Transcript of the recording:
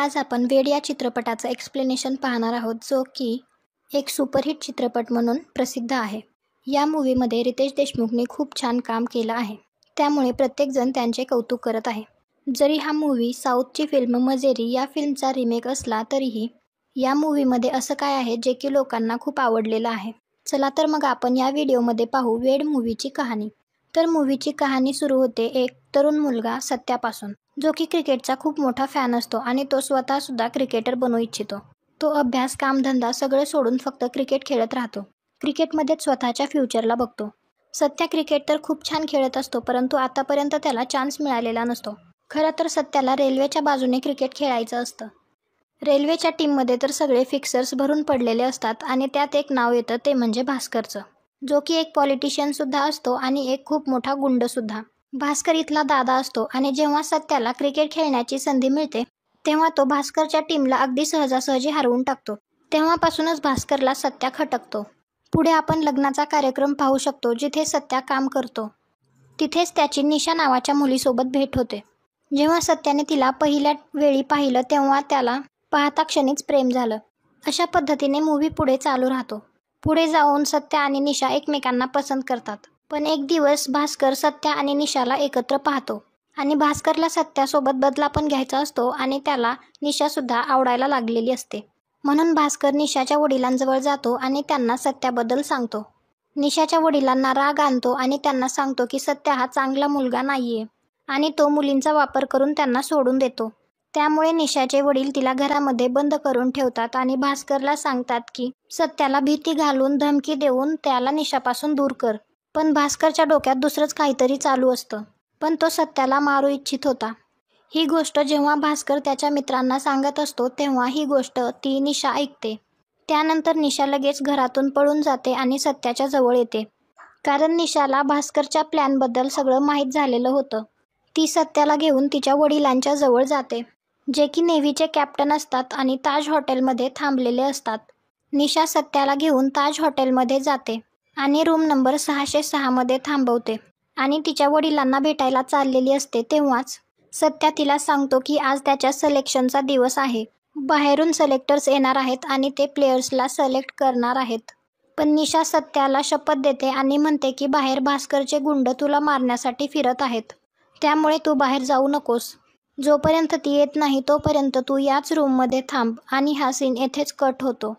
आज आपण वेड या चित्रपटाचं एक्सप्लेनेशन पाहणार आहोत, जो की एक सुपरहिट चित्रपट म्हणून प्रसिद्ध आहे. या मूवीमध्ये रितेश देशमुखने खूप छान काम केलं आहे, त्यामुळे प्रत्येकजण त्यांचे कौतुक करत आहे. जरी हा मूवी साऊथची फिल्म मजेरी या फिल्मचा रिमेक असला तरीही या मूवीमध्ये असं काय आहे जे की लोकांना खूप आवडलेलं आहे. चला तर मग आपण या व्हिडिओमध्ये पाहू वेड मूवीची कहाणी. तर मूवीची कहाणी सुरू होते एक तरुण मुलगा सत्यापासून, जो की क्रिकेटचा खूप मोठा फॅन असतो आणि तो स्वतःसुद्धा क्रिकेटर बनू इच्छितो. तो अभ्यास, कामधंदा सगळं सोडून फक्त क्रिकेट खेळत राहतो. क्रिकेटमध्येच स्वतःच्या फ्युचरला बघतो. सत्या क्रिकेट तर खूप छान खेळत असतो, परंतु आतापर्यंत त्याला चान्स मिळालेला नसतो. खरं तर सत्याला रेल्वेच्या बाजूने क्रिकेट खेळायचं असतं. रेल्वेच्या टीममध्ये तर सगळे फिक्सर्स भरून पडलेले असतात आणि त्यात एक नाव येतं, ते म्हणजे भास्करचं, जो की एक पॉलिटिशियनसुद्धा असतो आणि एक खूप मोठा गुंडसुद्धा. भास्कर इथला दादा असतो आणि जेव्हा सत्याला क्रिकेट खेळण्याची संधी मिळते तेव्हा तो भास्करच्या टीमला अगदी सहजासहजी हरवून टाकतो. तेव्हापासूनच भास्करला सत्या खटकतो. पुढे आपण लग्नाचा कार्यक्रम पाहू शकतो, जिथे सत्या काम करतो. तिथेच त्याची निशा नावाच्या मुलीसोबत भेट होते. जेव्हा सत्याने तिला पहिल्या वेळी पाहिलं तेव्हा त्याला पाहता क्षणीच प्रेम झालं. अशा पद्धतीने मूवी पुढे चालू राहतो. पुढे जाऊन सत्या आणि निशा एकमेकांना पसंत करतात. पण एक दिवस भास्कर सत्या आणि निशाला एकत्र पाहतो आणि भास्करला सत्यासोबत बदला पण घ्यायचा असतो आणि त्याला निशासुद्धा आवडायला लागलेली असते. म्हणून भास्कर निशाच्या वडिलांजवळ जातो आणि त्यांना सत्याबद्दल सांगतो. निशाच्या वडिलांना राग आणतो आणि त्यांना सांगतो की सत्या हा चांगला मुलगा नाहीये आणि तो मुलींचा वापर करून त्यांना सोडून देतो. त्यामुळे निशाचे वडील तिला घरामध्ये बंद करून ठेवतात आणि भास्करला सांगतात की सत्याला भीती घालून, धमकी देऊन त्याला निशापासून दूर कर. पण भास्करच्या डोक्यात दुसरंच काहीतरी चालू असतं. पण तो सत्याला मारू इच्छित होता. ही गोष्ट जेव्हा भास्कर त्याच्या मित्रांना सांगत असतो तेव्हा ही गोष्ट ती निशा ऐकते. त्यानंतर निशा लगेच घरातून पळून जाते आणि सत्याच्या जवळ येते, कारण निशाला भास्करच्या प्लॅनबद्दल सगळं माहीत झालेलं होतं. ती सत्याला घेऊन तिच्या वडिलांच्या जवळ जाते, जे की नेव्हीचे कॅप्टन असतात आणि ताज हॉटेलमध्ये थांबलेले असतात. निशा सत्याला घेऊन ताज हॉटेलमध्ये जाते आणि रूम नंबर 606 मध्ये थांबवते आणि तिच्या वडिलांना भेटायला चाललेली असते. तेव्हाच सत्या तिला सांगतो की आज त्याच्या सिलेक्शनचा दिवस आहे. बाहेरून सिलेक्टर्स येणार आहेत आणि ते प्लेयर्सला सिलेक्ट करणार आहेत. पण निशा सत्याला शपथ देते आणि म्हणते की बाहेर भास्करचे गुंड तुला मारण्यासाठी फिरत आहेत, त्यामुळे तू बाहेर जाऊ नकोस. जोपर्यंत ती येत नाही तोपर्यंत तू याच रूममध्ये थांब. आणि हा सीन येथेच कट होतो.